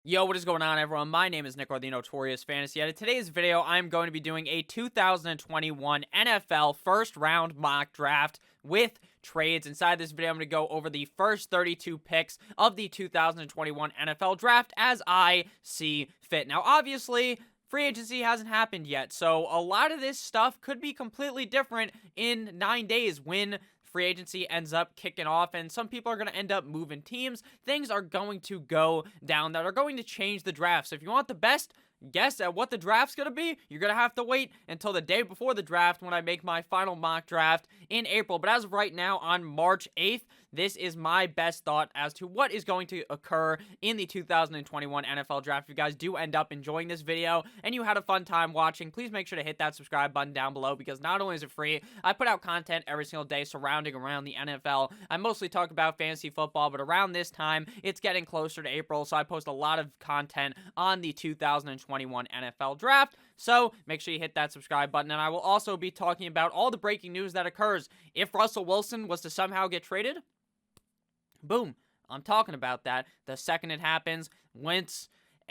Yo, what is going on, everyone? My name is Nick, or the Notorious Fantasy. And in today's video, I'm going to be doing a 2021 NFL first round mock draft with trades. Inside this video, I'm going to go over the first 32 picks of the 2021 NFL draft as I see fit. Now, obviously, free agency hasn't happened yet, so a lot of this stuff could be completely different in 9 days when free agency ends up kicking off, and some people are going to end up moving teams. Things are going to go down that are going to change the draft. So if you want the best guess at what the draft's going to be, you're going to have to wait until the day before the draft when I make my final mock draft in April. But as of right now, on March 8th, this is my best thought as to what is going to occur in the 2021 NFL Draft. If you guys do end up enjoying this video and you had a fun time watching, please make sure to hit that subscribe button down below, because not only is it free, I put out content every single day surrounding around the NFL. I mostly talk about fantasy football, but around this time, it's getting closer to April, so I post a lot of content on the 2021 NFL Draft. So make sure you hit that subscribe button, and I will also be talking about all the breaking news that occurs. If Russell Wilson was to somehow get traded, boom, I'm talking about that the second it happens. When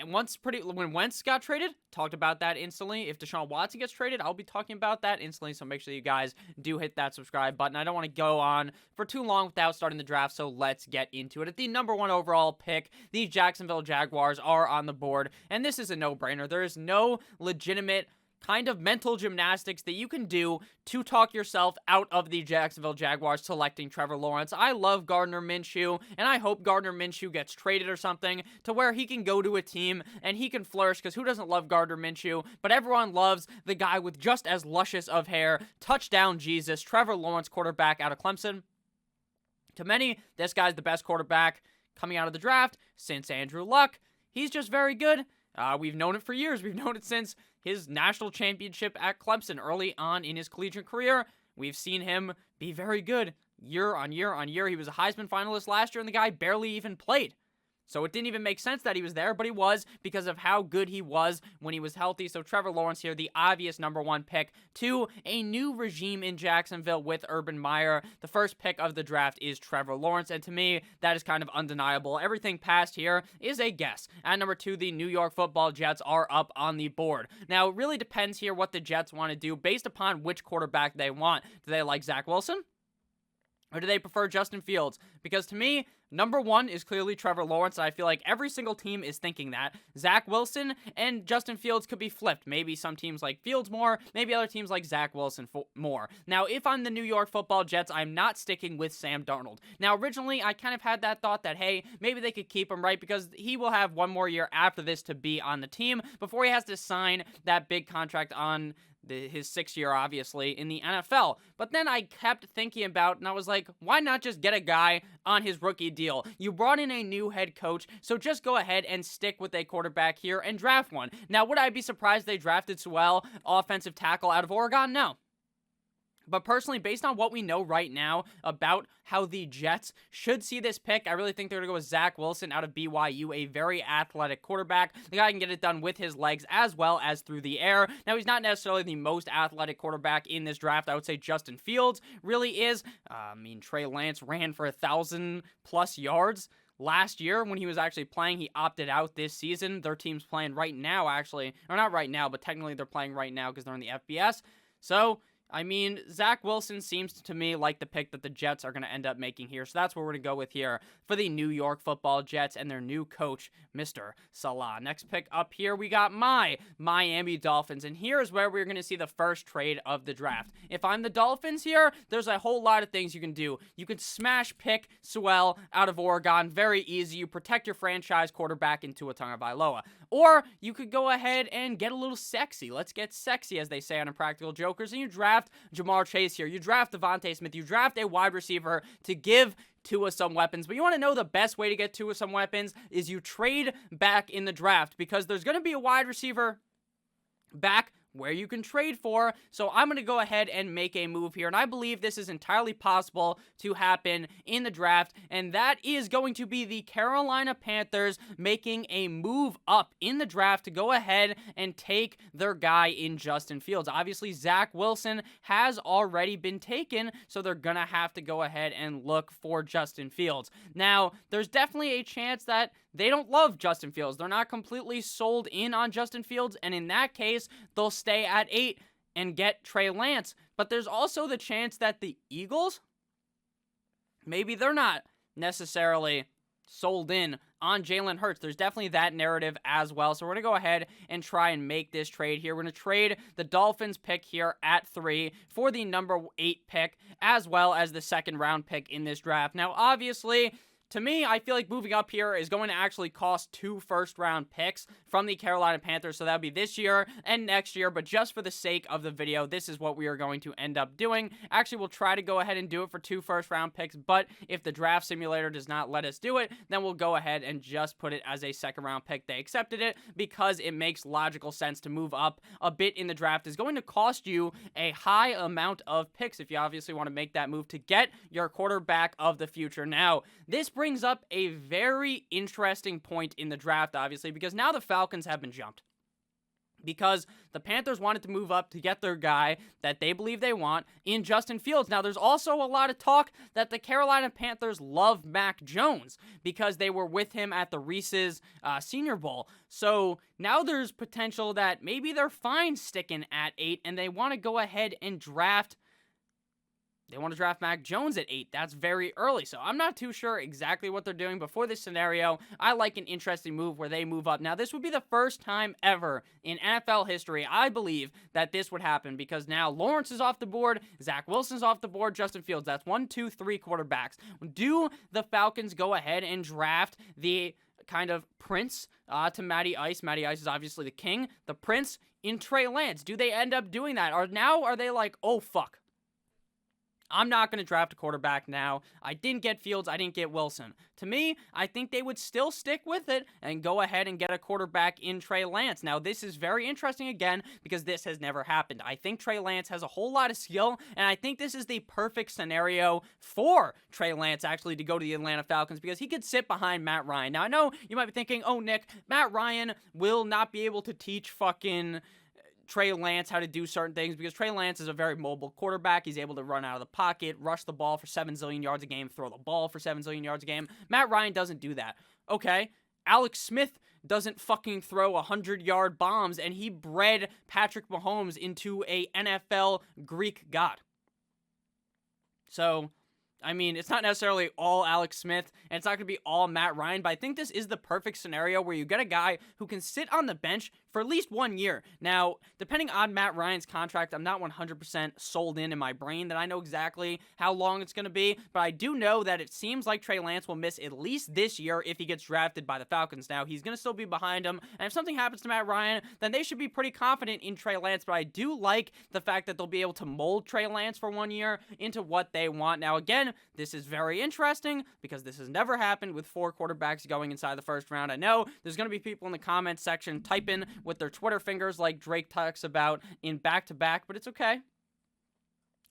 Wentz got traded, talked about that instantly. If Deshaun Watson gets traded, I'll be talking about that instantly, so make sure you guys do hit that subscribe button. I don't want to go on for too long without starting the draft, so let's get into it. At the number 1 overall pick, the Jacksonville Jaguars are on the board, and this is a no-brainer. There is no legitimate kind of mental gymnastics that you can do to talk yourself out of the Jacksonville Jaguars selecting Trevor Lawrence. I love Gardner Minshew, and I hope Gardner Minshew gets traded or something to where he can go to a team and he can flourish, because who doesn't love Gardner Minshew? But everyone loves the guy with just as luscious of hair, touchdown Jesus, Trevor Lawrence, quarterback out of Clemson. To many, this guy's the best quarterback coming out of the draft since Andrew Luck. He's just very good. We've known it for years. We've known it since his national championship at Clemson early on in his collegiate career. We've seen him be very good year on year on year. He was a Heisman finalist last year, and the guy barely even played. So it didn't even make sense that he was there, but he was, because of how good he was when he was healthy. So Trevor Lawrence here, the obvious number 1 pick to a new regime in Jacksonville with Urban Meyer. The first pick of the draft is Trevor Lawrence, and to me, that is kind of undeniable. Everything past here is a guess. At number 2, the New York Football Jets are up on the board. Now, it really depends here what the Jets want to do based upon which quarterback they want. Do they like Zach Wilson? Or do they prefer Justin Fields? Because to me, number 1 is clearly Trevor Lawrence. I feel like every single team is thinking that. Zach Wilson and Justin Fields could be flipped. Maybe some teams like Fields more. Maybe other teams like Zach Wilson more. Now, if I'm the New York Football Jets, I'm not sticking with Sam Darnold. Now, originally, I kind of had that thought that, hey, maybe they could keep him, right? Because he will have one more year after this to be on the team before he has to sign that big contract on his 6th year, obviously, in the NFL. But then I kept thinking about, and I was like, why not just get a guy on his rookie deal? You brought in a new head coach, so just go ahead and stick with a quarterback here and draft one. Now, would I be surprised they drafted Sewell, offensive tackle out of Oregon? No. But personally, based on what we know right now about how the Jets should see this pick, I really think they're going to go with Zach Wilson out of BYU, a very athletic quarterback. The guy can get it done with his legs as well as through the air. Now, he's not necessarily the most athletic quarterback in this draft. I would say Justin Fields really is. Trey Lance ran for 1,000+ yards last year when he was actually playing. He opted out this season. Their team's playing right now, actually. Or not right now, but technically they're playing right now because they're in the FBS. So Zach Wilson seems to me like the pick that the Jets are going to end up making here. So that's what we're going to go with here for the New York Football Jets and their new coach, Mr. Salah. Next pick up here, we got my Miami Dolphins. And here is where we're going to see the first trade of the draft. If I'm the Dolphins here, there's a whole lot of things you can do. You can smash pick Sewell out of Oregon. Very easy. You protect your franchise quarterback in Tua Tagovailoa. Or you could go ahead and get a little sexy. Let's get sexy, as they say on Impractical Jokers, and you draft Jamar Chase here. You draft Devontae Smith. You draft a wide receiver to give Tua some weapons. But you want to know the best way to get Tua some weapons is you trade back in the draft, because there's going to be a wide receiver back where you can trade for. So I'm going to go ahead and make a move here, and I believe this is entirely possible to happen in the draft, and that is going to be the Carolina Panthers making a move up in the draft to go ahead and take their guy in Justin Fields. Obviously, Zach Wilson has already been taken, so they're going to have to go ahead and look for Justin Fields. Now, there's definitely a chance that they don't love Justin Fields. They're not completely sold in on Justin Fields, and in that case, they'll stay at 8 and get Trey Lance. But there's also the chance that the Eagles, maybe they're not necessarily sold in on Jalen Hurts. There's definitely that narrative as well. So we're going to go ahead and try and make this trade here. We're going to trade the Dolphins pick here at 3 for the number 8 pick, as well as the second round pick in this draft. Now, obviously, to me, I feel like moving up here is going to actually cost 2 first-round picks from the Carolina Panthers, so that would be this year and next year, but just for the sake of the video, this is what we are going to end up doing. Actually, we'll try to go ahead and do it for 2 first-round picks, but if the draft simulator does not let us do it, then we'll go ahead and just put it as a second-round pick. They accepted it because it makes logical sense to move up a bit in the draft. It's going to cost you a high amount of picks if you obviously want to make that move to get your quarterback of the future. Now, this brings up a very interesting point in the draft, obviously, because now the Falcons have been jumped. Because the Panthers wanted to move up to get their guy that they believe they want in Justin Fields. Now, there's also a lot of talk that the Carolina Panthers love Mac Jones because they were with him at the Reese's Senior Bowl. So now there's potential that maybe they're fine sticking at 8 and they want to go ahead and draft. They want to draft Mac Jones at 8. That's very early, so I'm not too sure exactly what they're doing. But for this scenario, I like an interesting move where they move up. Now, this would be the first time ever in NFL history, I believe, that this would happen because now Lawrence is off the board, Zach Wilson's off the board, Justin Fields. That's 1, 2, 3 quarterbacks. Do the Falcons go ahead and draft the kind of prince to Matty Ice? Matty Ice is obviously the king. The prince in Trey Lance. Do they end up doing that? Or now are they like, oh, fuck, I'm not going to draft a quarterback now. I didn't get Fields. I didn't get Wilson. To me, I think they would still stick with it and go ahead and get a quarterback in Trey Lance. Now, this is very interesting again because this has never happened. I think Trey Lance has a whole lot of skill, and I think this is the perfect scenario for Trey Lance actually to go to the Atlanta Falcons because he could sit behind Matt Ryan. Now, I know you might be thinking, oh, Nick, Matt Ryan will not be able to teach fucking Trey Lance how to do certain things because Trey Lance is a very mobile quarterback. He's able to run out of the pocket, rush the ball for 7 zillion yards a game, throw the ball for 7 zillion yards a game. Matt Ryan doesn't do that. Okay, Alex Smith doesn't fucking throw 100-yard bombs, and he bred Patrick Mahomes into a NFL Greek god. So, I mean, it's not necessarily all Alex Smith, and it's not going to be all Matt Ryan, but I think this is the perfect scenario where you get a guy who can sit on the bench for at least 1 year. Now, depending on Matt Ryan's contract, I'm not 100% sold in my brain that I know exactly how long it's going to be, but I do know that it seems like Trey Lance will miss at least this year if he gets drafted by the Falcons. Now, he's going to still be behind him, and if something happens to Matt Ryan, then they should be pretty confident in Trey Lance, but I do like the fact that they'll be able to mold Trey Lance for 1 year into what they want. Now, again, this is very interesting because this has never happened with 4 quarterbacks going inside the first round. I know there's going to be people in the comments section typing with their Twitter fingers like Drake talks about in back-to-back, but it's okay.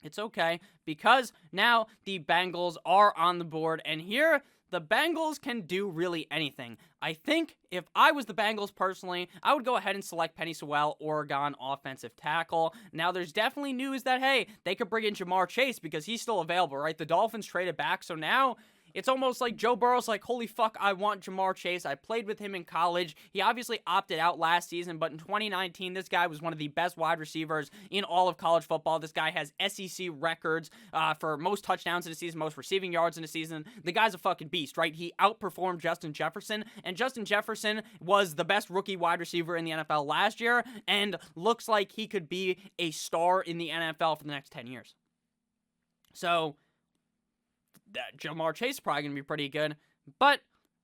It's okay because now the Bengals are on the board, and here the Bengals can do really anything. I think if I was the Bengals personally, I would go ahead and select Penny Sewell, Oregon offensive tackle. Now, there's definitely news that, hey, they could bring in Jamar Chase because he's still available, right? The Dolphins traded back, so now it's almost like Joe Burrow's like, holy fuck, I want Jamar Chase. I played with him in college. He obviously opted out last season, but in 2019, this guy was one of the best wide receivers in all of college football. This guy has SEC records for most touchdowns in a season, most receiving yards in a season. The guy's a fucking beast, right? He outperformed Justin Jefferson, and Justin Jefferson was the best rookie wide receiver in the NFL last year, and looks like he could be a star in the NFL for the next 10 years. So that Jamar Chase is probably going to be pretty good. But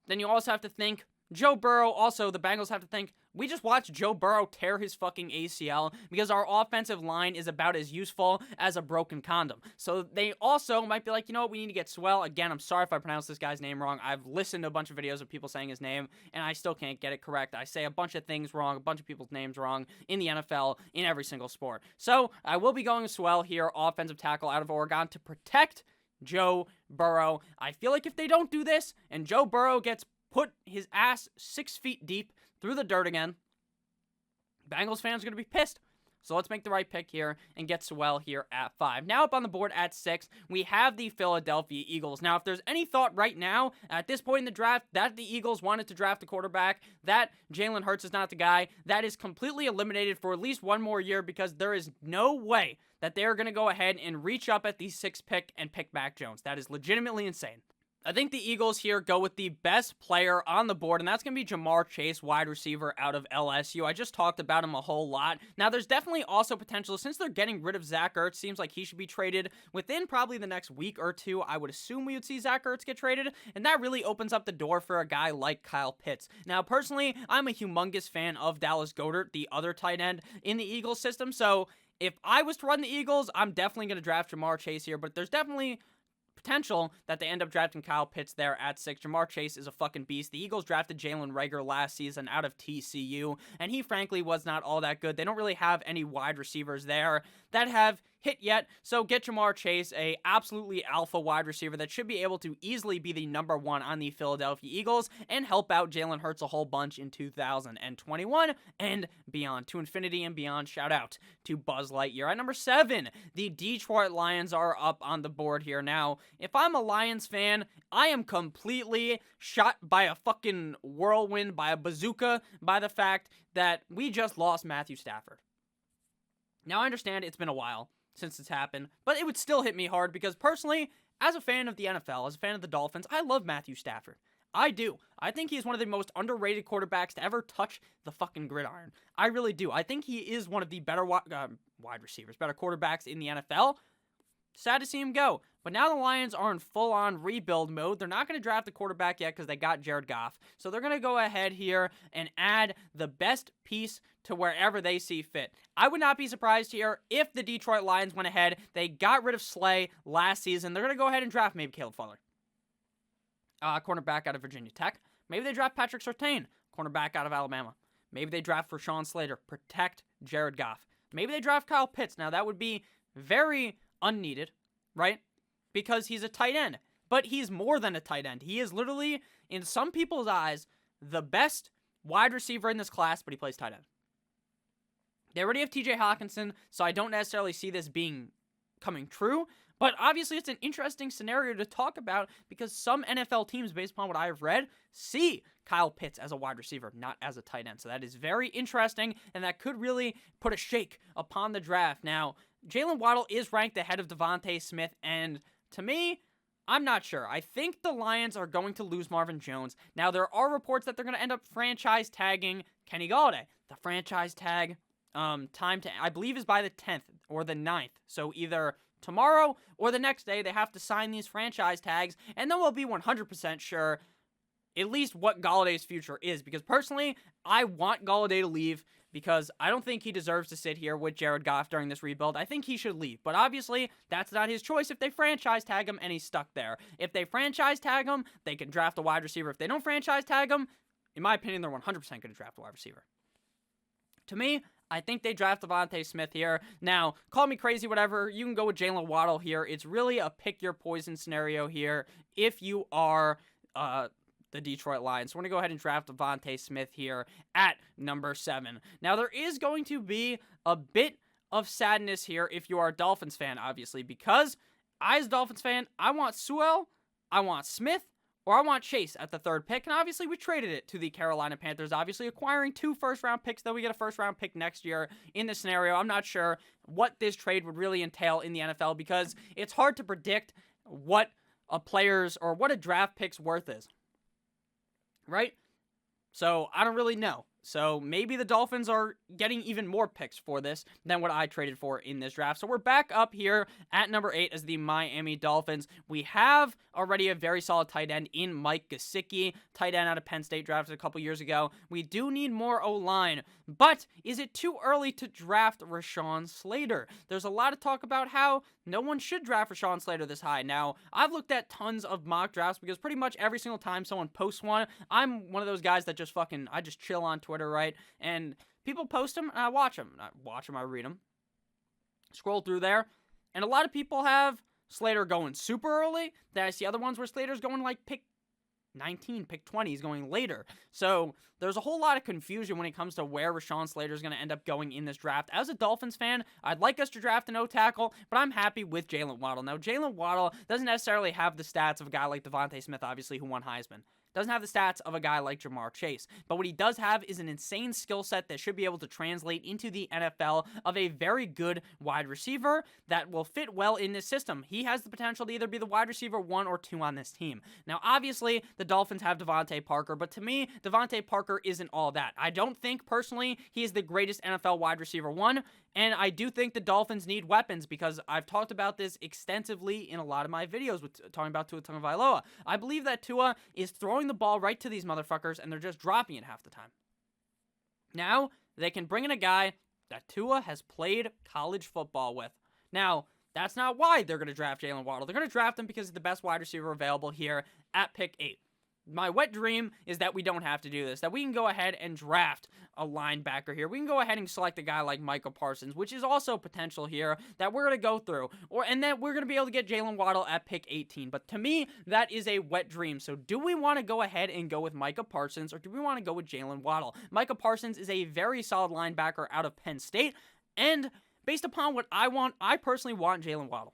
then you also have to think, Joe Burrow, also the Bengals have to think, we just watched Joe Burrow tear his fucking ACL because our offensive line is about as useful as a broken condom. So they also might be like, you know what, we need to get Sewell. Again, I'm sorry if I pronounced this guy's name wrong. I've listened to a bunch of videos of people saying his name, and I still can't get it correct. I say a bunch of things wrong, a bunch of people's names wrong in the NFL, in every single sport. So I will be going to Sewell here, offensive tackle out of Oregon, to protect Joe Burrow. I feel like if they don't do this and Joe Burrow gets put his ass 6 feet deep through the dirt again, Bengals fans are going to be pissed. So let's make the right pick here and get Sewell here at 5. Now up on the board at 6, we have the Philadelphia Eagles. Now, if there's any thought right now, at this point in the draft, that the Eagles wanted to draft a quarterback, that Jalen Hurts is not the guy, that is completely eliminated for at least one more year, because there is no way that they're going to go ahead and reach up at the 6th pick and pick Mac Jones. That is legitimately insane. I think the Eagles here go with the best player on the board, and that's going to be Ja'Marr Chase, wide receiver out of LSU. I just talked about him a whole lot. Now, there's definitely also potential, since they're getting rid of Zach Ertz, seems like he should be traded within probably the next week or two. I would assume we would see Zach Ertz get traded, and that really opens up the door for a guy like Kyle Pitts. Now, personally, I'm a humongous fan of Dallas Goedert, the other tight end in the Eagles system, so if I was to run the Eagles, I'm definitely going to draft Ja'Marr Chase here, but there's definitely potential that they end up drafting Kyle Pitts there at 6. Ja'Marr Chase is a fucking beast. The Eagles drafted Jalen Reagor last season out of TCU, and he frankly was not all that good. They don't really have any wide receivers there that have hit yet, so get Ja'Marr Chase, a absolutely alpha wide receiver that should be able to easily be the number 1 on the Philadelphia Eagles and help out Jalen Hurts a whole bunch in 2021 and beyond. To infinity and beyond. Shout out to Buzz Lightyear. At number 7, the Detroit Lions are up on the board here. Now, if I'm a Lions fan, I am completely shot by a fucking whirlwind, by a bazooka, by the fact that we just lost Matthew Stafford. Now, I understand it's been a while since it's happened, but it would still hit me hard because personally, as a fan of the NFL, as a fan of the Dolphins, I love Matthew Stafford. I do. I think he's one of the most underrated quarterbacks to ever touch the fucking gridiron. I really do. I think he is one of the better wide receivers, better quarterbacks in the NFL. Sad to see him go. But now the Lions are in full-on rebuild mode. They're not going to draft a quarterback yet because they got Jared Goff. So they're going to go ahead here and add the best piece to wherever they see fit. I would not be surprised here if the Detroit Lions went ahead. They got rid of Slay last season. They're going to go ahead and draft maybe Caleb Farley, cornerback out of Virginia Tech. Maybe they draft Patrick Surtain, cornerback out of Alabama. Maybe they draft Rashawn Slater, protect Jared Goff. Maybe they draft Kyle Pitts. Now, that would be very unneeded, right? Because he's a tight end. But he's more than a tight end. He is literally, in some people's eyes, the best wide receiver in this class, but he plays tight end. They already have TJ Hawkinson, so I don't necessarily see this coming true. But obviously, it's an interesting scenario to talk about because some NFL teams, based upon what I've read, see Kyle Pitts as a wide receiver, not as a tight end. So that is very interesting, and that could really put a shake upon the draft. Now, Jalen Waddle is ranked ahead of Devontae Smith, and to me, I'm not sure. I think the Lions are going to lose Marvin Jones. Now, there are reports that they're going to end up franchise tagging Kenny Golladay. The franchise tag time to, I believe, is by the 10th or the 9th. So either tomorrow or the next day, they have to sign these franchise tags, and then we'll be 100% sure at least what Galladay's future is. Because personally, I want Golladay to leave because I don't think he deserves to sit here with Jared Goff during this rebuild. I think he should leave. But obviously, that's not his choice if they franchise tag him and he's stuck there. If they franchise tag him, they can draft a wide receiver. If they don't franchise tag him, in my opinion, they're 100% going to draft a wide receiver. To me, I think they draft Devontae Smith here. Now, call me crazy, whatever. You can go with Jalen Waddle here. It's really a pick your poison scenario here if you are the Detroit Lions. So we're going to go ahead and draft Devontae Smith here at number 7. Now, there is going to be a bit of sadness here if you are a Dolphins fan, obviously, because I, as a Dolphins fan, I want Sewell, I want Smith, or I want Chase at the 3rd pick, and obviously we traded it to the Carolina Panthers, obviously acquiring 2 first-round picks, though we get a first-round pick next year in this scenario. I'm not sure what this trade would really entail in the NFL because it's hard to predict what a player's or what a draft pick's worth is, right? So I don't really know. So maybe the Dolphins are getting even more picks for this than what I traded for in this draft. So we're back up here at number 8 as the Miami Dolphins. We have already a very solid tight end in Mike Gesicki, tight end out of Penn State, drafted a couple years ago. We do need more O-line, but is it too early to draft Rashawn Slater? There's a lot of talk about how no one should draft Rashawn Slater this high. Now, I've looked at tons of mock drafts because pretty much every single time someone posts one, I'm one of those guys that just I just chill on Twitter, right? And people post them, and I watch them. I read them. Scroll through there, and a lot of people have Slater going super early. Then I see other ones where Slater's going like pick 19, pick 20. He's going later. So there's a whole lot of confusion when it comes to where Rashawn Slater is going to end up going in this draft. As a Dolphins fan, I'd like us to draft a no tackle, but I'm happy with Jalen Waddle. Now, Jalen Waddle doesn't necessarily have the stats of a guy like Devontae Smith, obviously, who won Heisman. Doesn't have the stats of a guy like Jamar Chase. But what he does have is an insane skill set that should be able to translate into the NFL of a very good wide receiver that will fit well in this system. He has the potential to either be the wide receiver 1 or 2 on this team. Now, obviously, the Dolphins have Devontae Parker, but to me, Devontae Parker isn't all that. I don't think, personally, he is the greatest NFL wide receiver 1, and I do think the Dolphins need weapons because I've talked about this extensively in a lot of my videos with talking about Tua Tagovailoa. I believe that Tua is throwing the ball right to these motherfuckers and they're just dropping it half the time. Now, they can bring in a guy that Tua has played college football with. Now, that's not why they're going to draft Jalen Waddle. They're going to draft him because he's the best wide receiver available here at pick 8. My wet dream is that we don't have to do this, that we can go ahead and draft a linebacker here. We can go ahead and select a guy like Micah Parsons, which is also potential here that we're going to go through. And then we're going to be able to get Jalen Waddle at pick 18. But to me, that is a wet dream. So do we want to go ahead and go with Micah Parsons or do we want to go with Jalen Waddle? Micah Parsons is a very solid linebacker out of Penn State. And based upon what I want, I personally want Jalen Waddle.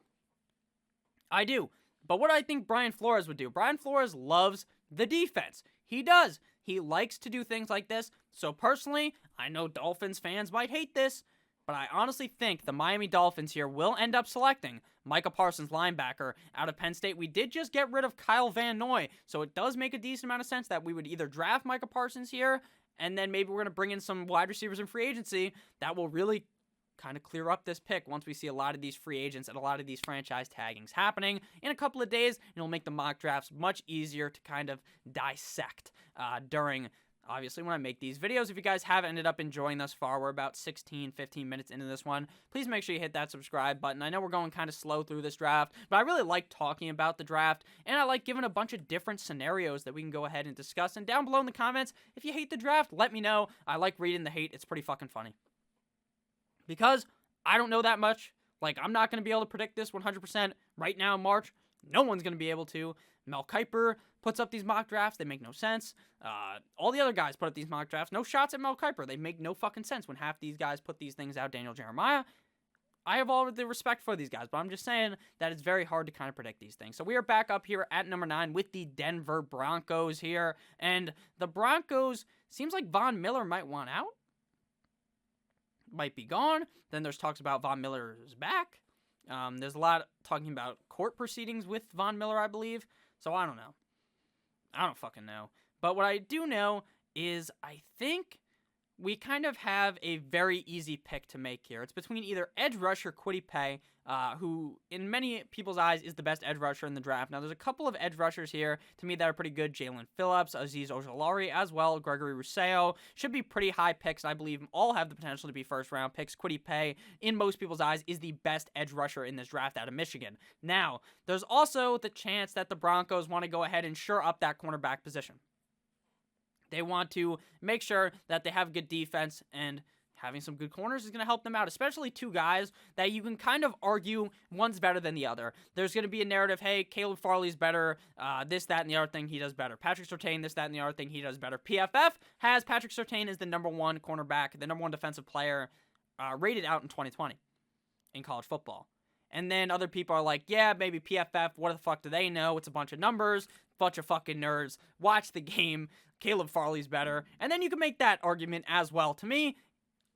I do. But what I think Brian Flores would do, Brian Flores loves the defense. He does. He likes to do things like this. So personally, I know Dolphins fans might hate this, but I honestly think the Miami Dolphins here will end up selecting Micah Parsons, linebacker out of Penn State. We did just get rid of Kyle Van Noy, so it does make a decent amount of sense that we would either draft Micah Parsons here, and then maybe we're going to bring in some wide receivers in free agency that will really kind of clear up this pick once we see a lot of these free agents and a lot of these franchise taggings happening in a couple of days. It'll make the mock drafts much easier to kind of dissect during, obviously, when I make these videos. If you guys have ended up enjoying thus far, we're about 16, 15 minutes into this one. Please make sure you hit that subscribe button. I know we're going kind of slow through this draft, but I really like talking about the draft, and I like giving a bunch of different scenarios that we can go ahead and discuss. And down below in the comments, if you hate the draft, let me know. I like reading the hate. It's pretty fucking funny. Because I don't know that much. Like, I'm not going to be able to predict this 100% right now in March. No one's going to be able to. Mel Kiper puts up these mock drafts. They make no sense. All the other guys put up these mock drafts. No shots at Mel Kiper. They make no fucking sense when half these guys put these things out. Daniel Jeremiah. I have all the respect for these guys, but I'm just saying that it's very hard to kind of predict these things. So we are back up here at number 9 with the Denver Broncos here. And the Broncos, seems like Von Miller might want out. Might be gone. Then there's talks about Von Miller's back. There's a lot talking about court proceedings with Von Miller, I believe. So I don't know. I don't fucking know. But what I do know is I think we kind of have a very easy pick to make here. It's between either edge rusher Paye, who in many people's eyes is the best edge rusher in the draft. Now, there's a couple of edge rushers here to me that are pretty good. Jalen Phillips, Azeez Ojulari as well, Gregory Rousseau. Should be pretty high picks. I believe all have the potential to be first-round picks. Paye, in most people's eyes, is the best edge rusher in this draft out of Michigan. Now, there's also the chance that the Broncos want to go ahead and shore up that cornerback position. They want to make sure that they have good defense, and having some good corners is going to help them out, especially two guys that you can kind of argue one's better than the other. There's going to be a narrative, hey, Caleb Farley's better, this, that, and the other thing he does better. Patrick Surtain, this, that, and the other thing he does better. PFF has Patrick Surtain as the number 1 cornerback, the number 1 defensive player rated out in 2020 in college football. And then other people are like, yeah, maybe PFF, what the fuck do they know? It's a bunch of numbers, bunch of fucking nerds. Watch the game. Caleb Farley's better. And then you can make that argument as well. To me,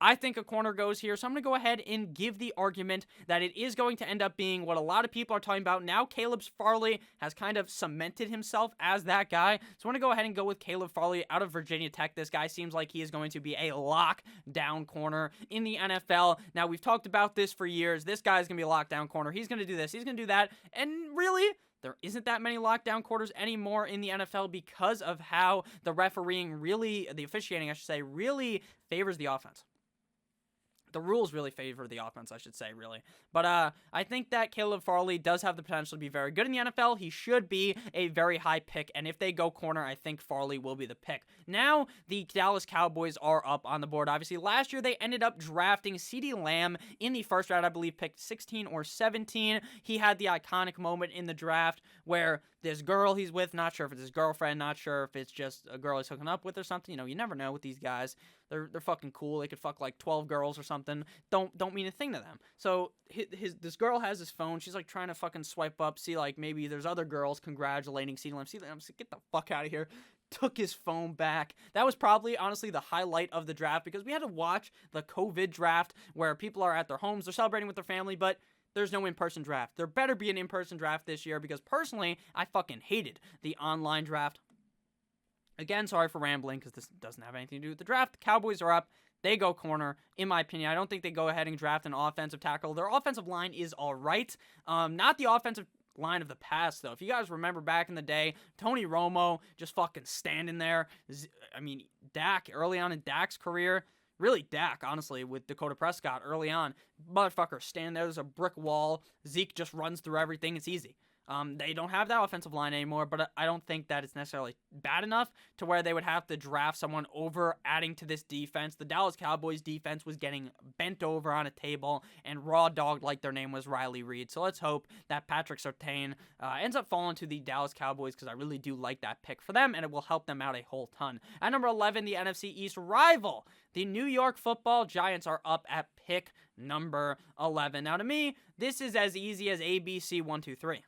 I think a corner goes here, so I'm going to go ahead and give the argument that it is going to end up being what a lot of people are talking about. Now Caleb Farley has kind of cemented himself as that guy, so I'm going to go ahead and go with Caleb Farley out of Virginia Tech. This guy seems like he is going to be a lockdown corner in the NFL. Now, we've talked about this for years. This guy is going to be a lockdown corner. He's going to do this. He's going to do that. And really, there isn't that many lockdown quarters anymore in the NFL because of how the officiating, I should say, really favors the offense. The rules really favor the offense, I should say, really. But I think that Caleb Farley does have the potential to be very good in the NFL. He should be a very high pick, and if they go corner, I think Farley will be the pick. Now, the Dallas Cowboys are up on the board. Obviously, last year they ended up drafting CeeDee Lamb in the first round, I believe, picked 16 or 17. He had the iconic moment in the draft where this girl he's with, not sure if it's his girlfriend, not sure if it's just a girl he's hooking up with or something. You know, you never know with these guys. They're fucking cool. They could fuck like 12 girls or something. Don't mean a thing to them. So this girl has his phone. She's like trying to fucking swipe up, see like maybe there's other girls congratulating CeeDee Lamb. CeeDee Lamb, get the fuck out of here. Took his phone back. That was probably, honestly, the highlight of the draft because we had to watch the COVID draft where people are at their homes, they're celebrating with their family, but there's no in-person draft. There better be an in-person draft this year because personally, I fucking hated the online draft. Again, sorry for rambling because this doesn't have anything to do with the draft. The Cowboys are up. They go corner, in my opinion. I don't think they go ahead and draft an offensive tackle. Their offensive line is all right. Not the offensive line of the past, though. If you guys remember back in the day, Tony Romo just fucking standing there. I mean, Dak, early on in Dak's career, really Dak, honestly, with Dakota Prescott early on, motherfucker standing there. There's a brick wall. Zeke just runs through everything. It's easy. They don't have that offensive line anymore, but I don't think that it's necessarily bad enough to where they would have to draft someone over adding to this defense. The Dallas Cowboys defense was getting bent over on a table and raw dogged like their name was Riley Reed. So let's hope that Patrick Surtain ends up falling to the Dallas Cowboys because I really do like that pick for them and it will help them out a whole ton. At number 11, the NFC East rival, the New York Football Giants, are up at pick number 11. Now to me, this is as easy as ABC 1, 2, 3.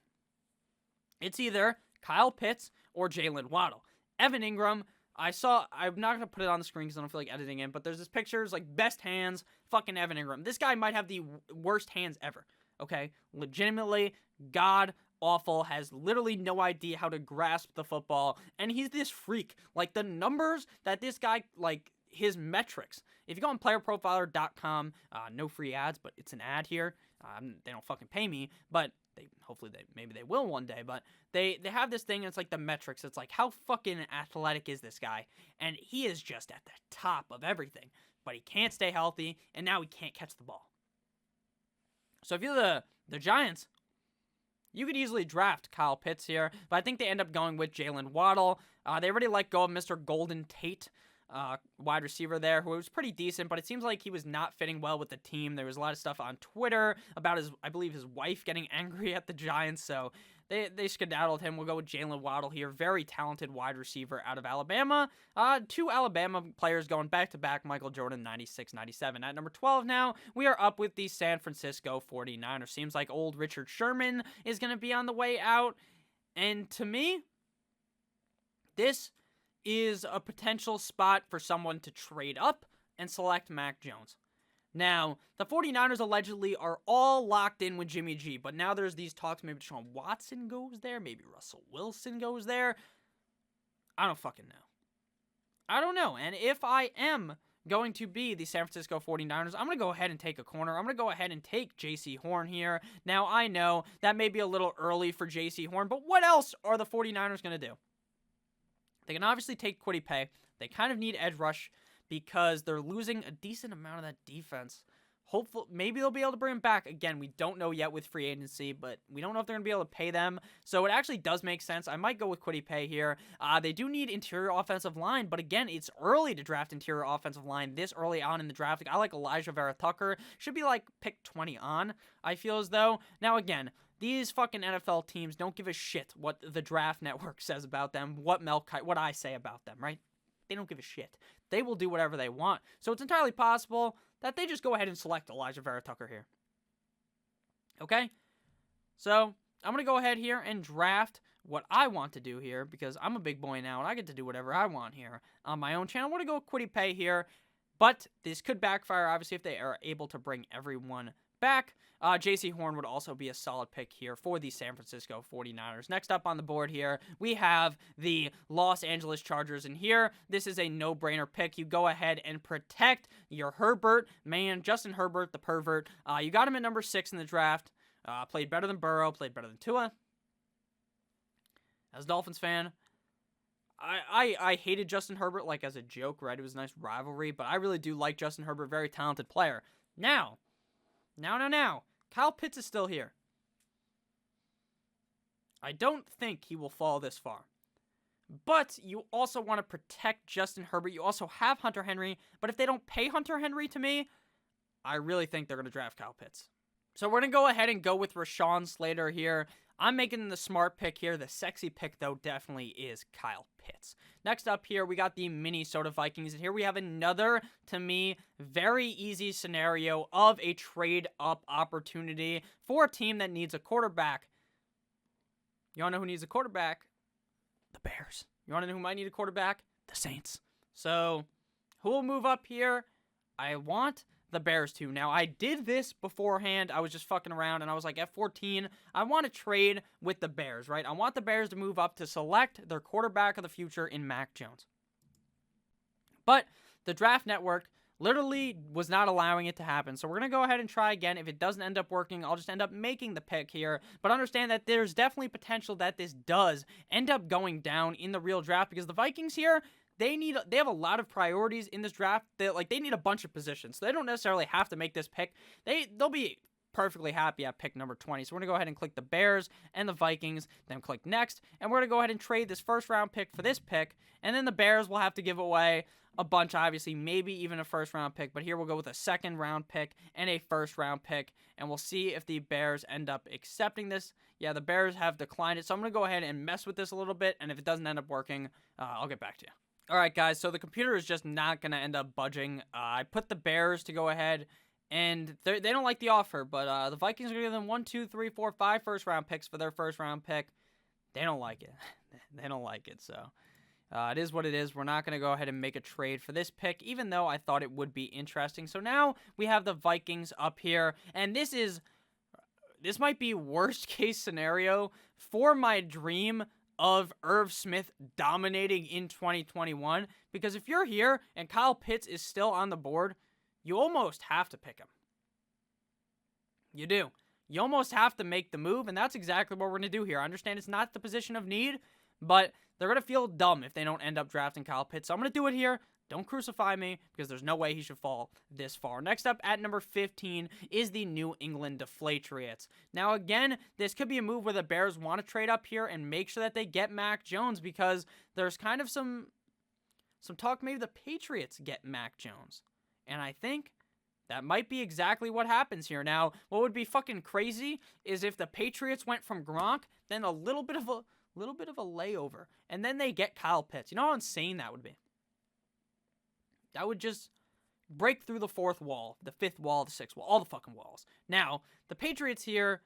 It's either Kyle Pitts or Jalen Waddle. Evan Ingram, I'm not going to put it on the screen because I don't feel like editing it, but there's this picture, it's like best hands, fucking Evan Ingram. This guy might have the worst hands ever, okay? Legitimately, god awful, has literally no idea how to grasp the football, and he's this freak. Like, the numbers that this guy, like, his metrics. If you go on playerprofiler.com, no free ads, but it's an ad here. They don't fucking pay me, but maybe they will one day, but they have this thing, and it's like the metrics. It's like, how fucking athletic is this guy? And he is just at the top of everything, but he can't stay healthy, and now he can't catch the ball. So if you're the Giants, you could easily draft Kyle Pitts here, but I think they end up going with Jalen Waddle. They already let go of Mr. Golden Tate, wide receiver there, who was pretty decent, but it seems like he was not fitting well with the team. There was a lot of stuff on Twitter about I believe his wife getting angry at the Giants, so they skedaddled him. We'll go with Jalen Waddle here. Very talented wide receiver out of Alabama. Two Alabama players going back-to-back, Michael Jordan, 96, 97. At number 12 now, we are up with the San Francisco 49ers. Seems like old Richard Sherman is going to be on the way out, and to me, this is a potential spot for someone to trade up and select Mac Jones. Now, the 49ers allegedly are all locked in with Jimmy G, but now there's these talks, maybe Deshaun Watson goes there, maybe Russell Wilson goes there. I don't fucking know. I don't know, and if I am going to be the San Francisco 49ers, I'm going to go ahead and take a corner. I'm going to go ahead and take J.C. Horn here. Now, I know that may be a little early for J.C. Horn, but what else are the 49ers going to do? They can obviously take Kwity Paye. They kind of need edge rush because they're losing a decent amount of that defense. Hopefully, maybe they'll be able to bring him back. Again, we don't know yet with free agency, but we don't know if they're going to be able to pay them. So it actually does make sense. I might go with Kwity Paye here. They do need interior offensive line, but again, it's early to draft interior offensive line this early on in the draft. I like Elijah Vera Tucker. Should be like pick 20 on, I feel as though. Now again, these fucking NFL teams don't give a shit what the Draft Network says about them, what I say about them, right? They don't give a shit. They will do whatever they want. So it's entirely possible that they just go ahead and select Elijah Vera Tucker here. Okay? So I'm going to go ahead here and draft what I want to do here because I'm a big boy now and I get to do whatever I want here on my own channel. I'm going to go with Kwity Paye here, but this could backfire, obviously, if they are able to bring everyone back. J.C. Horn would also be a solid pick here for the San Francisco 49ers. Next up on the board here, we have the Los Angeles Chargers. And here, this is a no-brainer pick. You go ahead and protect your Herbert. Man, Justin Herbert, the pervert. You got him at number 6 in the draft. Played better than Burrow, played better than Tua. As a Dolphins fan, I hated Justin Herbert like as a joke, right? It was a nice rivalry, but I really do like Justin Herbert, very talented player. Now. Kyle Pitts is still here. I don't think he will fall this far. But you also want to protect Justin Herbert. You also have Hunter Henry. But if they don't pay Hunter Henry to me, I really think they're going to draft Kyle Pitts. So we're going to go ahead and go with Rashawn Slater here. I'm making the smart pick here. The sexy pick, though, definitely is Kyle Pitts. Next up here, we got the Minnesota Vikings. And here we have another, to me, very easy scenario of a trade-up opportunity for a team that needs a quarterback. You want to know who needs a quarterback? The Bears. You want to know who might need a quarterback? The Saints. So, who will move up here? I want the Bears to. Now, I did this beforehand. I was just fucking around, and I was like, at 14, I want to trade with the Bears, right? I want the Bears to move up to select their quarterback of the future in Mac Jones. But the Draft Network literally was not allowing it to happen. So we're going to go ahead and try again. If it doesn't end up working, I'll just end up making the pick here. But understand that there's definitely potential that this does end up going down in the real draft, because the Vikings here, they have a lot of priorities in this draft. They need a bunch of positions. So they don't necessarily have to make this pick. They'll be perfectly happy at pick number 20. So we're going to go ahead and click the Bears and the Vikings, then click next. And we're going to go ahead and trade this first round pick for this pick. And then the Bears will have to give away a bunch, obviously, maybe even a first round pick. But here we'll go with a second round pick and a first round pick. And we'll see if the Bears end up accepting this. Yeah, the Bears have declined it. So I'm going to go ahead and mess with this a little bit. And if it doesn't end up working, I'll get back to you. All right, guys, so the computer is just not going to end up budging. I put the Bears to go ahead, and they don't like the offer, but the Vikings are going to give them 1, 2, 3, 4, 5 first-round picks for their first-round pick. They don't like it. They don't like it, so it is what it is. We're not going to go ahead and make a trade for this pick, even though I thought it would be interesting. So now we have the Vikings up here, and this might be worst-case scenario for my dream of Irv Smith dominating in 2021, because if you're here and Kyle Pitts is still on the board, you almost have to pick him. You do. You almost have to make the move, and that's exactly what we're going to do here. I understand it's not the position of need, but they're going to feel dumb if they don't end up drafting Kyle Pitts. So I'm going to do it here. Don't crucify me, because there's no way he should fall this far. Next up at number 15 is the New England Deflatriots. Now, again, this could be a move where the Bears want to trade up here and make sure that they get Mac Jones, because there's kind of some talk maybe the Patriots get Mac Jones. And I think that might be exactly what happens here. Now, what would be fucking crazy is if the Patriots went from Gronk, then a little bit of a layover, and then they get Kyle Pitts. You know how insane that would be? That would just break through the fourth wall, the fifth wall, the sixth wall, all the fucking walls. Now, the Patriots here,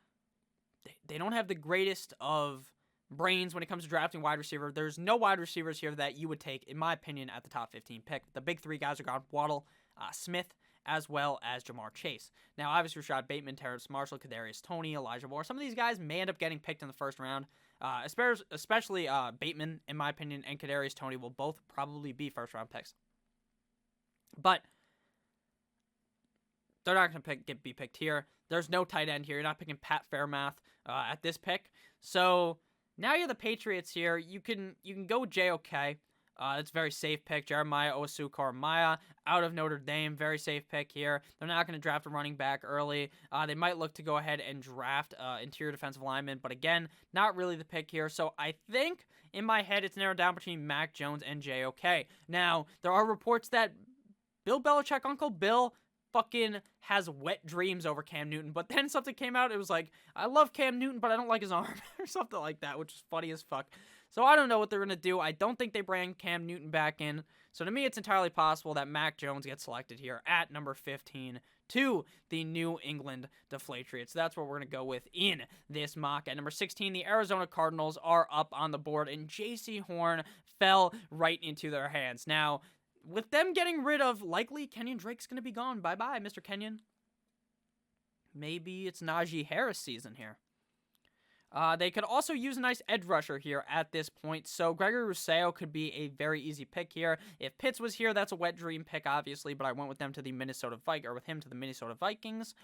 they don't have the greatest of brains when it comes to drafting wide receiver. There's no wide receivers here that you would take, in my opinion, at the top 15 pick. The big three guys are gone: Waddle, Smith, as well as Jamar Chase. Now, obviously, Rashad Bateman, Terrace Marshall, Kadarius Toney, Elijah Moore. Some of these guys may end up getting picked in the first round. Especially Bateman, in my opinion, and Kadarius Toney will both probably be first-round picks. But they're not going to be picked here. There's no tight end here. You're not picking Pat Fairmath at this pick. So now you're the Patriots here. You can go with JOK. It's a very safe pick. Jeremiah Owusu-Koramoah out of Notre Dame. Very safe pick here. They're not going to draft a running back early. They might look to go ahead and draft interior defensive lineman. But again, not really the pick here. So I think in my head it's narrowed down between Mac Jones and JOK. Now, there are reports that Bill Belichick, Uncle Bill, fucking has wet dreams over Cam Newton. But then something came out. It was like, I love Cam Newton, but I don't like his arm. Or something like that, which is funny as fuck. So I don't know what they're going to do. I don't think they bring Cam Newton back in. So to me, it's entirely possible that Mac Jones gets selected here at number 15 to the New England Deflatriots. That's what we're going to go with in this mock. At number 16, the Arizona Cardinals are up on the board, and J.C. Horn fell right into their hands. Now, with them getting rid of, likely, Kenyon Drake's going to be gone. Bye-bye, Mr. Kenyon. Maybe it's Najee Harris season here. They could also use a nice edge rusher here at this point, so Gregory Rousseau could be a very easy pick here. If Pitts was here, that's a wet dream pick, obviously, but I went with them to the Minnesota Vikings.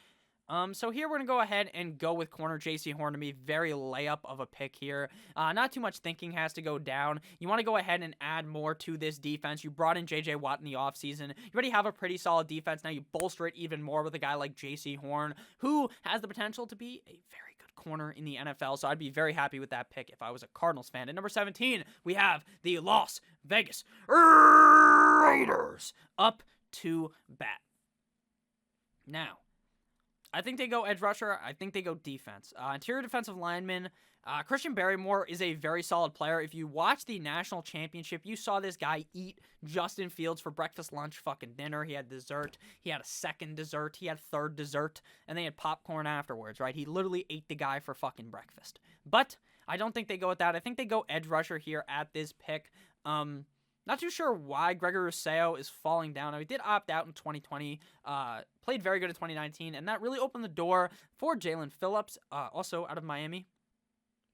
So here we're going to go ahead and go with corner J.C. Horn to me. Very layup of a pick here. Not too much thinking has to go down. You want to go ahead and add more to this defense. You brought in J.J. Watt in the offseason. You already have a pretty solid defense. Now you bolster it even more with a guy like J.C. Horn, who has the potential to be a very good corner in the NFL. So I'd be very happy with that pick if I was a Cardinals fan. At number 17, we have the Las Vegas Raiders up to bat. Now, I think they go edge rusher. I think they go defense. Interior defensive lineman. Christian Barrymore is a very solid player. If you watch the national championship, you saw this guy eat Justin Fields for breakfast, lunch, fucking dinner. He had dessert. He had a second dessert. He had third dessert. And they had popcorn afterwards, right? He literally ate the guy for fucking breakfast. But I don't think they go with that. I think they go edge rusher here at this pick. Not too sure why Gregory Rousseau is falling down. Now, he did opt out in 2020, played very good in 2019, and that really opened the door for Jalen Phillips, also out of Miami.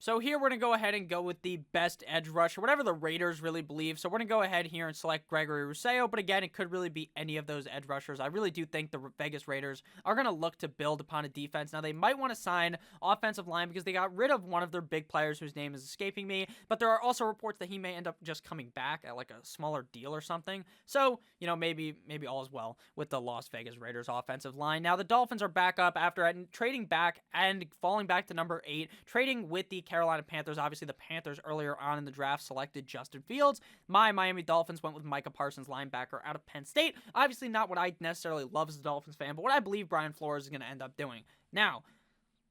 So here we're going to go ahead and go with the best edge rusher, whatever the Raiders really believe. So we're going to go ahead here and select Gregory Rousseau, but again, it could really be any of those edge rushers. I really do think the Vegas Raiders are going to look to build upon a defense. Now, they might want to sign offensive line because they got rid of one of their big players whose name is escaping me, but there are also reports that he may end up just coming back at like a smaller deal or something. So, you know, maybe all is well with the Las Vegas Raiders offensive line. Now, the Dolphins are back up after trading back and falling back to number 8, trading with the Carolina Panthers. Obviously, the Panthers earlier on in the draft selected Justin Fields. My Miami Dolphins went with Micah Parsons, linebacker out of Penn State. Obviously, not what I necessarily love as a Dolphins fan, but what I believe Brian Flores is going to end up doing. Now,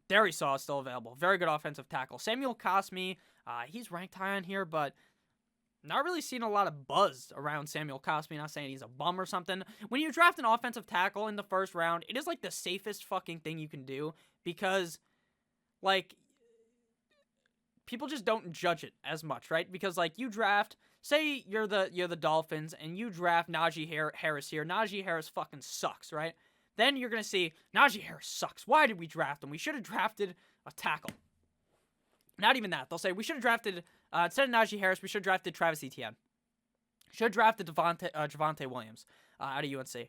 Darrisaw is still available. Very good offensive tackle. Samuel Cosmi, he's ranked high on here, but not really seeing a lot of buzz around Samuel Cosmi. Not saying he's a bum or something. When you draft an offensive tackle in the first round, it is like the safest fucking thing you can do because, like, people just don't judge it as much, right? Because, like, you draft, say you're the Dolphins and you draft Najee Harris here. Najee Harris fucking sucks, right? Then you're going to see, Najee Harris sucks. Why did we draft him? We should have drafted a tackle. Not even that. They'll say, we should have drafted, instead of Najee Harris, we should have drafted Travis Etienne. Should have drafted Javonte Williams out of UNC.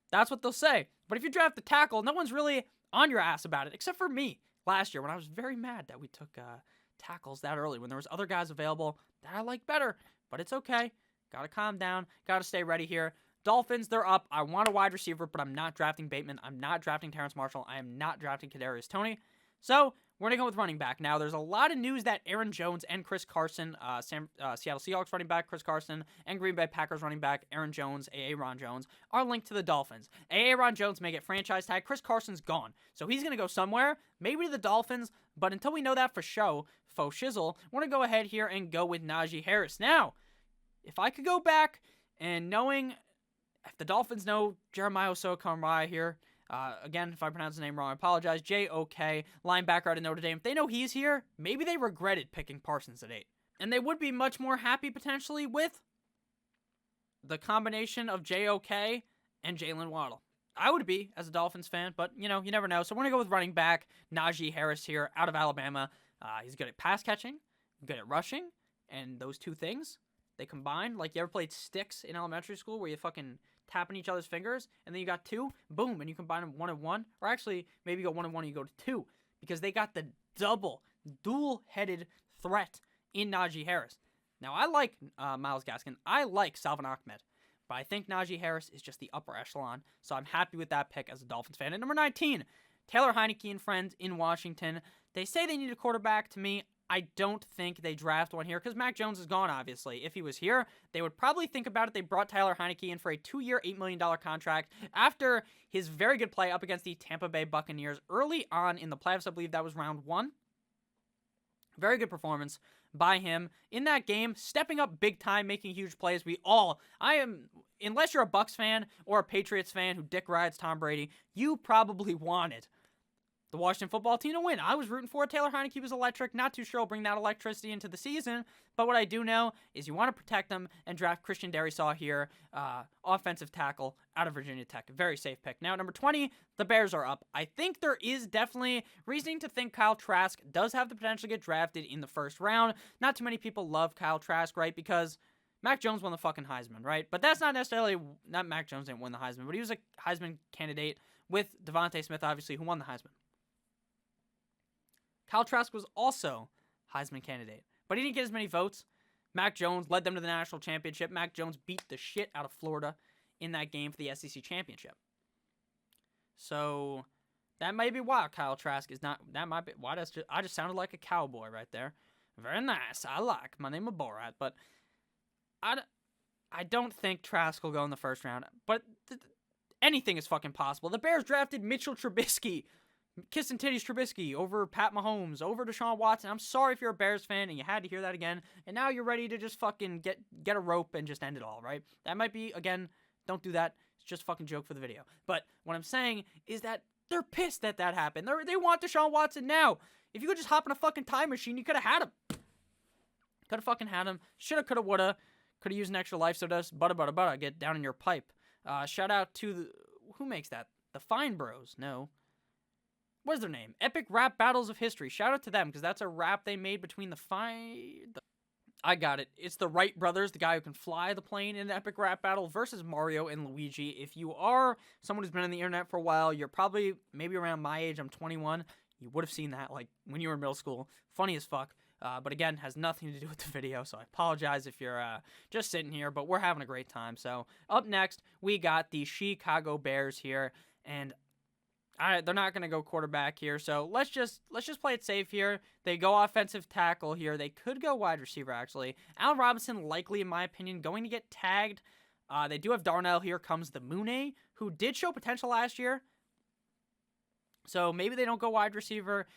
That's what they'll say. But if you draft the tackle, no one's really on your ass about it, except for me last year when I was very mad that we took tackles that early when there was other guys available that I like better. But it's okay. Got to calm down. Got to stay ready here. Dolphins, they're up. I want a wide receiver, but I'm not drafting Bateman. I'm not drafting Terrence Marshall. I am not drafting Kadarius Toney. So we're going to go with running back. Now, there's a lot of news that Aaron Jones and Chris Carson, Seattle Seahawks running back Chris Carson, and Green Bay Packers running back Aaron Jones, A.A. Ron Jones, are linked to the Dolphins. A.A. Ron Jones may get franchise tag. Chris Carson's gone. So he's going to go somewhere, maybe to the Dolphins, but until we know that for faux shizzle, we're going to go ahead here and go with Najee Harris. Now, if I could go back and knowing, if the Dolphins know Jeremiah Owusu-Koramoah here, again, if I pronounce his name wrong, I apologize. J.O.K., linebacker out of Notre Dame. If they know he's here, maybe they regretted picking Parsons at 8. And they would be much more happy, potentially, with the combination of J.O.K. and Jalen Waddle. I would be, as a Dolphins fan, but, you know, you never know. So we're going to go with running back Najee Harris here out of Alabama. He's good at pass catching, good at rushing, and those two things, they combine. Like, you ever played sticks in elementary school where you fucking tapping each other's fingers, and then you got 2, boom, and you combine them 1 and 1, or actually, maybe you go 1 and 1 and you go to 2, because they got the dual-headed threat in Najee Harris. Now, I like Myles Gaskin. I like Salvon Ahmed, but I think Najee Harris is just the upper echelon, so I'm happy with that pick as a Dolphins fan. At number 19, Taylor Heinicke and friends in Washington. They say they need a quarterback. To me, I don't think they draft one here because Mac Jones is gone, obviously. If he was here, they would probably think about it. They brought Tyler Heinicke in for a 2-year, $8 million contract after his very good play up against the Tampa Bay Buccaneers early on in the playoffs. I believe that was round 1. Very good performance by him in that game, stepping up big time, making huge plays. Unless you're a Bucs fan or a Patriots fan who dick rides Tom Brady, you probably wanted the Washington football team to win. I was rooting for it. Taylor Heinicke was electric. Not too sure he'll bring that electricity into the season, but what I do know is you want to protect them and draft Christian Darrisaw here, offensive tackle out of Virginia Tech. Very safe pick. Now, at number 20, the Bears are up. I think there is definitely reasoning to think Kyle Trask does have the potential to get drafted in the first round. Not too many people love Kyle Trask, right? Because Mac Jones won the fucking Heisman, right? But that's not necessarily, not Mac Jones didn't win the Heisman, but he was a Heisman candidate with Devontae Smith, obviously, who won the Heisman. Kyle Trask was also Heisman candidate, but he didn't get as many votes. Mac Jones led them to the national championship. Mac Jones beat the shit out of Florida in that game for the SEC championship. So that might be why Kyle Trask is not, that might be why I just sounded like a cowboy right there. Very nice. I like. My name is Borat, but I don't think Trask will go in the first round, but anything is fucking possible. The Bears drafted Mitchell Trubisky, kissing titties Trubisky, over Pat Mahomes, over Deshaun Watson. I'm sorry if you're a Bears fan and you had to hear that again, and now you're ready to just fucking get a rope and just end it all, right? That might be, again, don't do that. It's just a fucking joke for the video. But what I'm saying is that they're pissed that happened. They want Deshaun Watson now. If you could just hop in a fucking time machine, you could have had him. Could have fucking had him. Shoulda, coulda, woulda. Could have used an extra life soda. Butter. Get down in your pipe. Shout out to who makes that? The Fine Bros. No. What is their name? Epic Rap Battles of History. Shout out to them, because that's a rap they made between I got it. It's the Wright brothers, the guy who can fly the plane in an epic rap battle, versus Mario and Luigi. If you are someone who's been on the internet for a while, you're probably maybe around my age. I'm 21. You would have seen that like when you were in middle school. Funny as fuck. But again, has nothing to do with the video, so I apologize if you're just sitting here, but we're having a great time. So up next, we got the Chicago Bears here, and they're not going to go quarterback here, so let's just play it safe here. They go offensive tackle here. They could go wide receiver, actually. Allen Robinson, likely, in my opinion, going to get tagged. They do have Darnell. Here comes the Mooney, who did show potential last year. So maybe they don't go wide receiver,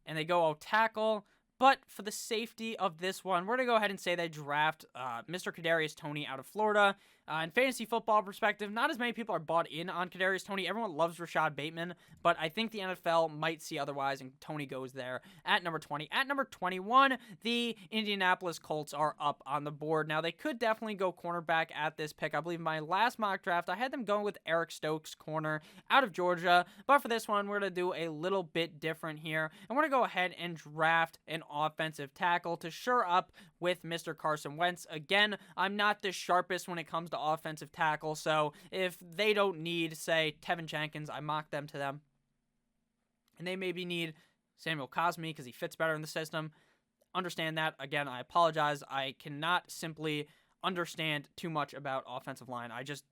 and they go tackle. But for the safety of this one, we're going to go ahead and say they draft Mr. Kadarius Toney out of Florida. In fantasy football perspective, not as many people are bought in on Kadarius Toney. Everyone loves Rashad Bateman, but I think the NFL might see otherwise, and Toney goes there at number 20. At number 21, the Indianapolis Colts are up on the board. Now, they could definitely go cornerback at this pick. I believe my last mock draft, I had them going with Eric Stokes, corner, out of Georgia. But for this one, we're going to do a little bit different here, and we're going to go ahead and draft an offensive tackle to shore up with Mr. Carson Wentz. Again, I'm not the sharpest when it comes to offensive tackle, so if they don't need, say, Tevin Jenkins, I mock them to them. And they maybe need Samuel Cosme because he fits better in the system. Understand that. Again, I apologize. I cannot simply understand too much about offensive line. I just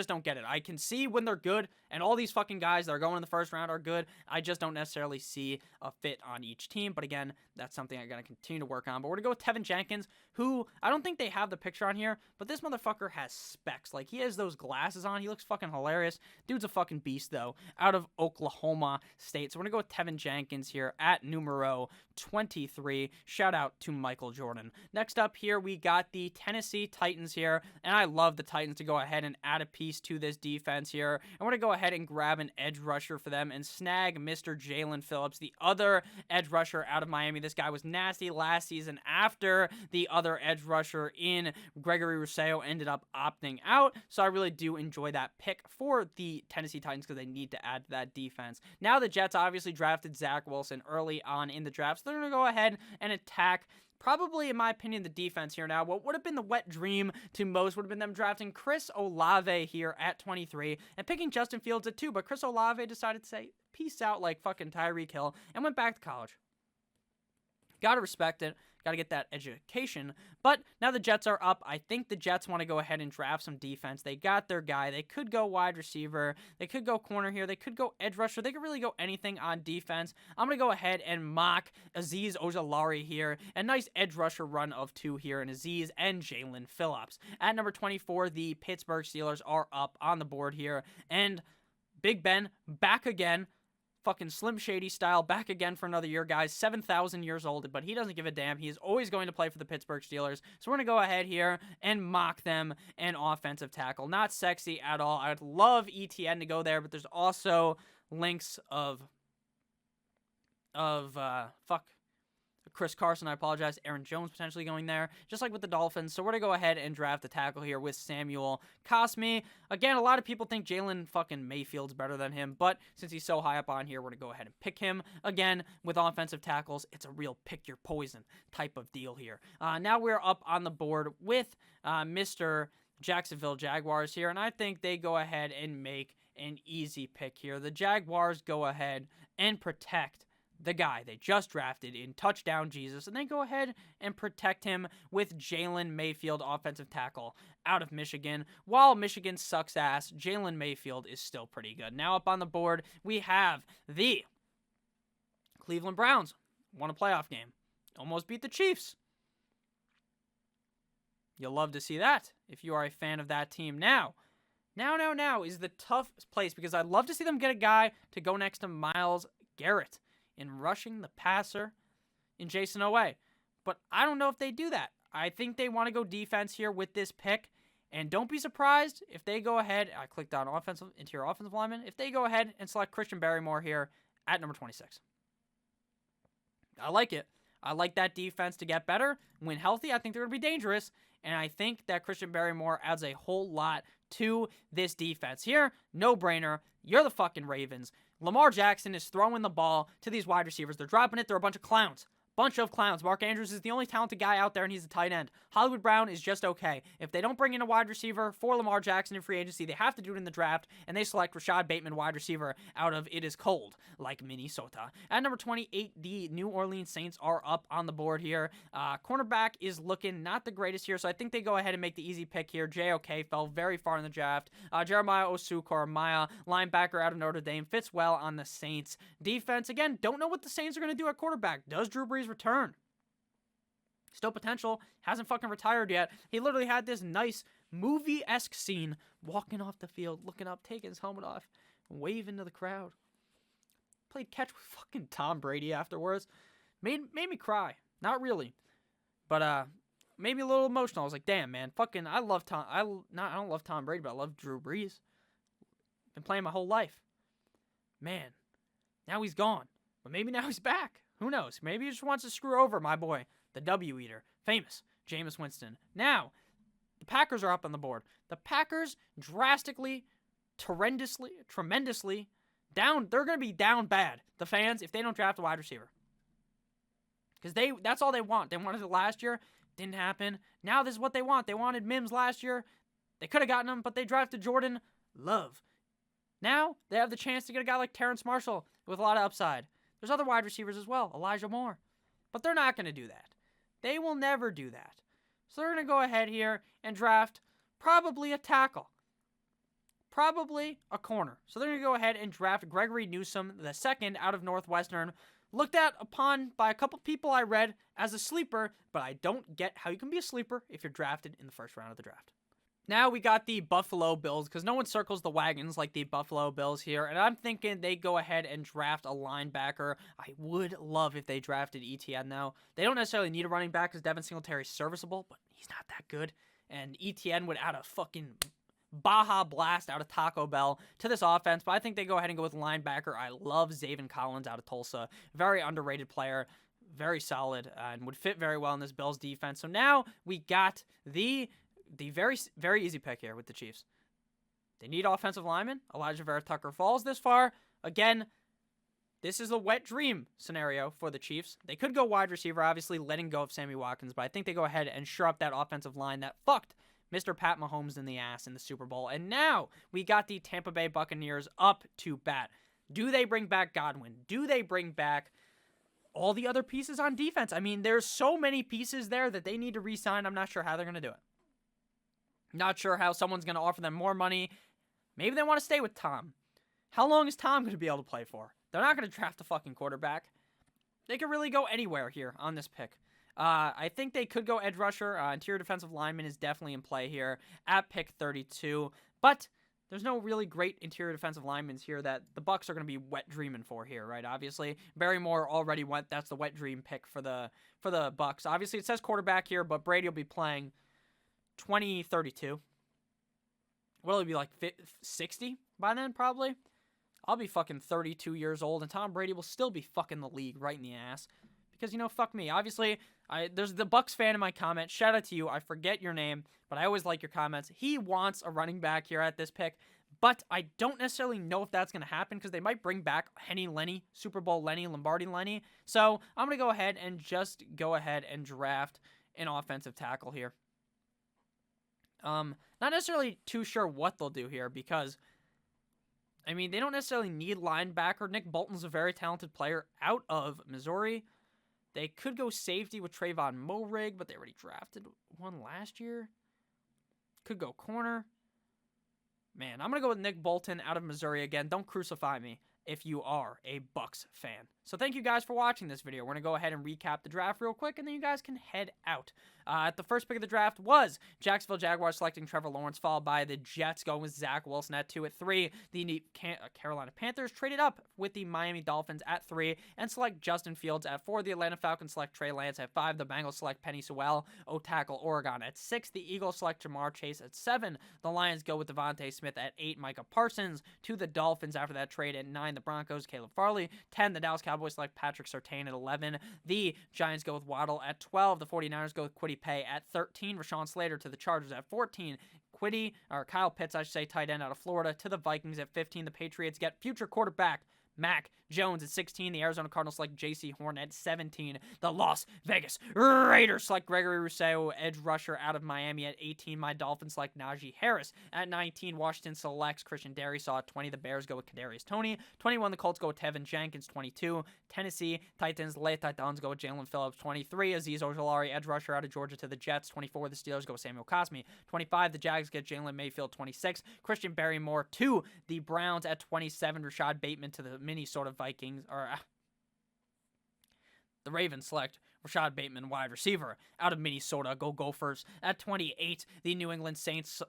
don't get it. I can see when they're good, and all these fucking guys that are going in the first round are good. I just don't necessarily see a fit on each team. But again, that's something I'm going to continue to work on. But we're going to go with Tevin Jenkins, who I don't think they have the picture on here, but this motherfucker has specs. Like, he has those glasses on. He looks fucking hilarious. Dude's a fucking beast, though, out of Oklahoma State. So we're going to go with Tevin Jenkins here at numero 23. Shout out to Michael Jordan. Next up here, we got the Tennessee Titans here, and I love the Titans to go ahead and add a piece to this defense here. And we're going to go ahead and grab an edge rusher for them and snag Mr. Jalen Phillips, the other edge rusher out of Miami. This guy was nasty last season after the other edge rusher in Gregory Rousseau ended up opting out. So I really do enjoy that pick for the Tennessee Titans because they need to add to that defense. Now the Jets obviously drafted Zach Wilson early on in the draft, so they're going to go ahead and attack probably, in my opinion, the defense here now. What would have been the wet dream to most would have been them drafting Chris Olave here at 23 and picking Justin Fields at 2, but Chris Olave decided to say peace out like fucking Tyreek Hill and went back to college. Gotta respect it. Gotta get that education. But now the Jets are up. I think the Jets want to go ahead and draft some defense. They got their guy. They could go wide receiver. They could go corner here. They could go edge rusher. They could really go anything on defense. I'm going to go ahead and mock Azeez Ojulari here. A nice edge rusher run of 2 here in Azeez and Jalen Phillips. At number 24, the Pittsburgh Steelers are up on the board here. And Big Ben back again. Fucking Slim Shady style, back again for another year, guys. 7,000 years old, but he doesn't give a damn. He is always going to play for the Pittsburgh Steelers. So we're going to go ahead here and mock them an offensive tackle. Not sexy at all. I'd love ETN to go there, but there's also links of Chris Carson, I apologize. Aaron Jones potentially going there, just like with the Dolphins. So we're going to go ahead and draft the tackle here with Samuel Cosmi. Again, a lot of people think Jalen fucking Mayfield's better than him, but since he's so high up on here, we're going to go ahead and pick him. Again, with offensive tackles, it's a real pick your poison type of deal here. Now we're up on the board with Mr. Jacksonville Jaguars here, and I think they go ahead and make an easy pick here. The Jaguars go ahead and protect the guy they just drafted in Touchdown Jesus, and they go ahead and protect him with Jalen Mayfield, offensive tackle out of Michigan. While Michigan sucks ass, Jalen Mayfield is still pretty good. Now up on the board, we have the Cleveland Browns. Won a playoff game. Almost beat the Chiefs. You'll love to see that if you are a fan of that team. Now is the tough place because I'd love to see them get a guy to go next to Myles Garrett in rushing the passer in Jason Owe. But I don't know if they do that. I think they want to go defense here with this pick. And don't be surprised if they go ahead. I clicked on interior offensive lineman. If they go ahead and select Christian Barrymore here at number 26. I like it. I like that defense to get better. When healthy, I think they're going to be dangerous. And I think that Christian Barrymore adds a whole lot to this defense. Here, no brainer. You're the fucking Ravens. Lamar Jackson is throwing the ball to these wide receivers. They're dropping it. They're a bunch of clowns. Mark Andrews is the only talented guy out there, and he's a tight end. Hollywood Brown is just okay. If they don't bring in a wide receiver for Lamar Jackson in free agency, they have to do it in the draft, and they select Rashad Bateman, wide receiver, out of It Is Cold, like Minnesota. At number 28, the New Orleans Saints are up on the board here. Cornerback is looking not the greatest here, so I think they go ahead and make the easy pick here. JOK fell very far in the draft. Jeremiah Osu-Koramoah, linebacker out of Notre Dame, fits well on the Saints. Defense, again, don't know what the Saints are going to do at quarterback. Does Drew Brees return? Still potential. Hasn't fucking retired yet. He literally had this nice movie-esque scene walking off the field, looking up, taking his helmet off, waving to the crowd. Played catch with fucking Tom Brady afterwards. Made me cry. Not really. But made me a little emotional. I was like, damn, man. Fucking I love Tom. I don't love Tom Brady, but I love Drew Brees. Been playing my whole life. Man. Now he's gone. But maybe now he's back. Who knows? Maybe he just wants to screw over my boy, the W Eater, famous Jameis Winston. Now, the Packers are up on the board. The Packers drastically, tremendously down. They're going to be down bad, the fans, if they don't draft a wide receiver. Because that's all they want. They wanted it last year. Didn't happen. Now this is what they want. They wanted Mims last year. They could have gotten him, but they drafted Jordan Love. Now, they have the chance to get a guy like Terrence Marshall with a lot of upside. There's other wide receivers as well, Elijah Moore. But they're not going to do that. They will never do that. So they're going to go ahead here and draft probably a tackle. Probably a corner. So they're going to go ahead and draft Gregory Newsome II out of Northwestern. Looked at upon by a couple people I read as a sleeper, but I don't get how you can be a sleeper if you're drafted in the first round of the draft. Now we got the Buffalo Bills, because no one circles the wagons like the Buffalo Bills here, and I'm thinking they go ahead and draft a linebacker. I would love if they drafted ETN, though. They don't necessarily need a running back, because Devin Singletary's serviceable, but he's not that good, and ETN would add a fucking Baja Blast out of Taco Bell to this offense, but I think they go ahead and go with linebacker. I love Zaven Collins out of Tulsa. Very underrated player, very solid, and would fit very well in this Bills defense. So now we got the very, very easy pick here with the Chiefs. They need offensive linemen. Elijah Vera Tucker falls this far. Again, this is a wet dream scenario for the Chiefs. They could go wide receiver, obviously letting go of Sammy Watkins, but I think they go ahead and shore up that offensive line that fucked Mr. Pat Mahomes in the ass in the Super Bowl. And now we got the Tampa Bay Buccaneers up to bat. Do they bring back Godwin? Do they bring back all the other pieces on defense? I mean, there's so many pieces there that they need to re-sign. I'm not sure how they're going to do it. Not sure how someone's going to offer them more money. Maybe they want to stay with Tom. How long is Tom going to be able to play for? They're not going to draft a fucking quarterback. They could really go anywhere here on this pick. I think they could go edge rusher. Interior defensive lineman is definitely in play here at pick 32. But there's no really great interior defensive linemen here that the Bucs are going to be wet dreaming for here, right? Obviously, Barrymore already went. That's the wet dream pick for the Bucs. Obviously, it says quarterback here, but Brady will be playing 2032. What'll he be, like 60 by then, probably? I'll be fucking 32 years old, and Tom Brady will still be fucking the league right in the ass because, fuck me. Obviously, there's the Bucks fan in my comment. Shout out to you. I forget your name, but I always like your comments. He wants a running back here at this pick, but I don't necessarily know if that's going to happen because they might bring back Lenny, Super Bowl Lenny, Lombardi Lenny. So I'm going to go ahead and draft an offensive tackle here. Not necessarily too sure what they'll do here because, they don't necessarily need linebacker. Nick Bolton's a very talented player out of Missouri. They could go safety with Trayvon Moehrig, but they already drafted one last year. Could go corner. Man, I'm going to go with Nick Bolton out of Missouri again. Don't crucify me if you are a Bucks fan. So thank you guys for watching this video. We're going to go ahead and recap the draft real quick, and then you guys can head out. The first pick of the draft was Jacksonville Jaguars selecting Trevor Lawrence, followed by the Jets going with Zach Wilson at 2. At 3, the Carolina Panthers traded up with the Miami Dolphins at 3 and select Justin Fields. At 4, the Atlanta Falcons select Trey Lance. At 5, the Bengals select Penei Sewell, O-tackle, Oregon. At 6, the Eagles select Jamar Chase. At 7, the Lions go with Devontae Smith. At 8, Micah Parsons to the Dolphins after that trade. At 9, the Broncos, Caleb Farley. 10, the Dallas Cowboys select Patrick Surtain. At 11, the Giants go with Waddle. At 12, the 49ers go with Paye. At 13, Rashawn Slater to the Chargers. At 14, Kyle Pitts, tight end out of Florida, to the Vikings. At 15, the Patriots get future quarterback Mac Jones. At 16, the Arizona Cardinals select J.C. Horn. At 17, the Las Vegas Raiders select Gregory Rousseau, edge rusher out of Miami. At 18, my Dolphins select Najee Harris. At 19, Washington selects Christian Darrisaw. At 20, the Bears go with Kadarius Toney. 21, the Colts go with Tevin Jenkins. 22, Tennessee Titans go with Jalen Phillips. 23, Azeez Ojulari, edge rusher out of Georgia, to the Jets. 24, the Steelers go with Samuel Cosmi. 25, the Jags get Jalen Mayfield. 26, Christian Barrymore to the Browns. At 27, Rashad Bateman to the Minnesota Vikings, the Ravens select Rashad Bateman, wide receiver out of Minnesota. Go Gophers. At 28, the New Orleans Saints.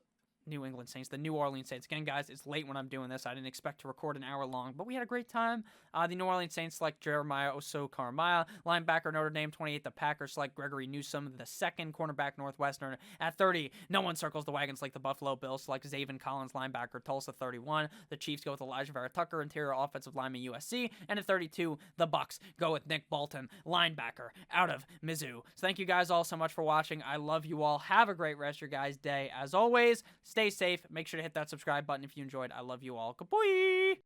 Again, guys, it's late when I'm doing this. I didn't expect to record an hour long, but we had a great time. The New Orleans Saints select Jeremiah Oso-Carmaya, linebacker, Notre Dame. 28, the Packers select Gregory Newsome, the second cornerback, Northwestern. At 30, no one circles the wagons like the Buffalo Bills select Zaven Collins, linebacker, Tulsa. 31, the Chiefs go with Elijah Vera Tucker, interior offensive lineman, USC. And at 32, the Bucks go with Nick Bolton, linebacker, out of Mizzou. So thank you guys all so much for watching. I love you all. Have a great rest of your guys' day. As always, stay safe. Make sure to hit that subscribe button if you enjoyed. I love you all. Goodbye.